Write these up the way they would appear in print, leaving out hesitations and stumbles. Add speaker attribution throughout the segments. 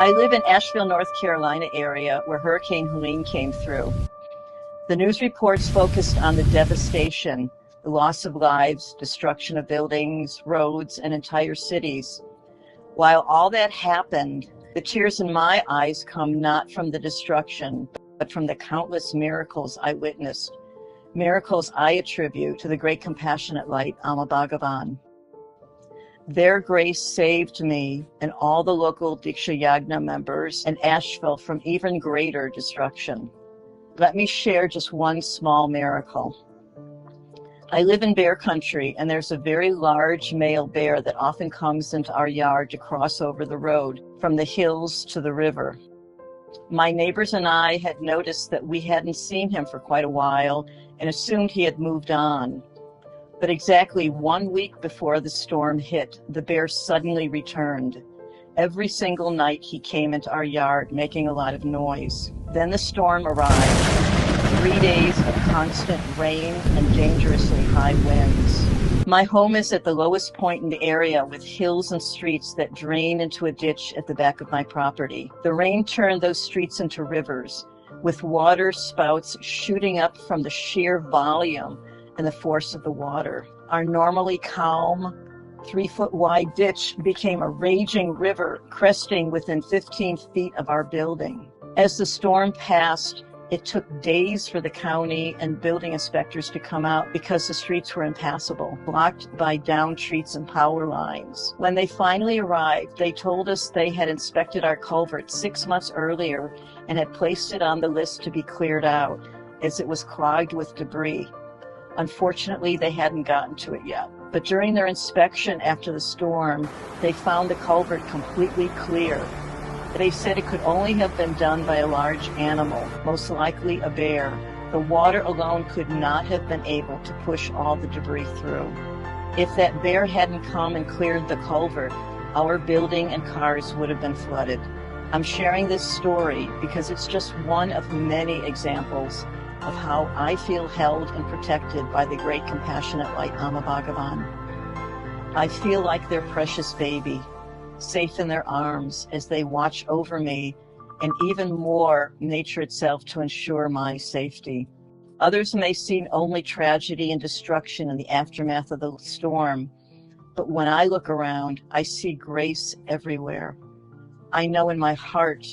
Speaker 1: I live in Asheville, North Carolina area where Hurricane Helene came through. The news reports focused on the devastation, the loss of lives, destruction of buildings, roads, and entire cities. While all that happened, the tears in my eyes come not from the destruction, but from the countless miracles I witnessed, miracles I attribute to the great compassionate light, Amma Bhagavan. Their grace saved me and all the local Diksha Yagna members and Asheville from even greater destruction. Let me share just one small miracle. I live in bear country, and there's a very large male bear that often comes into our yard to cross over the road from the hills to the river. My neighbors and I had noticed that we hadn't seen him for quite a while and assumed he had moved on. But exactly 1 week before the storm hit, the bear suddenly returned. Every single night he came into our yard making a lot of noise. Then the storm arrived. 3 days of constant rain and dangerously high winds. My home is at the lowest point in the area with hills and streets that drain into a ditch at the back of my property. The rain turned those streets into rivers, with water spouts shooting up from the sheer volume and the force of the water. Our normally calm, 3-foot wide ditch became a raging river cresting within 15 feet of our building. As the storm passed, it took days for the county and building inspectors to come out because the streets were impassable, blocked by downed trees and power lines. When they finally arrived, they told us they had inspected our culvert 6 months earlier and had placed it on the list to be cleared out as it was clogged with debris. Unfortunately, they hadn't gotten to it yet. But during their inspection after the storm, they found the culvert completely clear. They said it could only have been done by a large animal, most likely a bear. The water alone could not have been able to push all the debris through. If that bear hadn't come and cleared the culvert, our building and cars would have been flooded. I'm sharing this story because it's just one of many examples of how I feel held and protected by the great compassionate light Amma Bhagavan. I feel like their precious baby, safe in their arms as they watch over me, and even more, nature itself to ensure my safety. Others may see only tragedy and destruction in the aftermath of the storm, but when I look around, I see grace everywhere. I know in my heart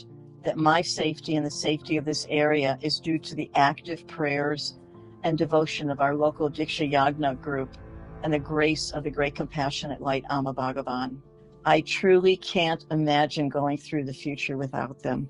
Speaker 1: that my safety and the safety of this area is due to the active prayers and devotion of our local Diksha Yagna group and the grace of the great compassionate light Amma Bhagavan. I truly can't imagine going through the future without them.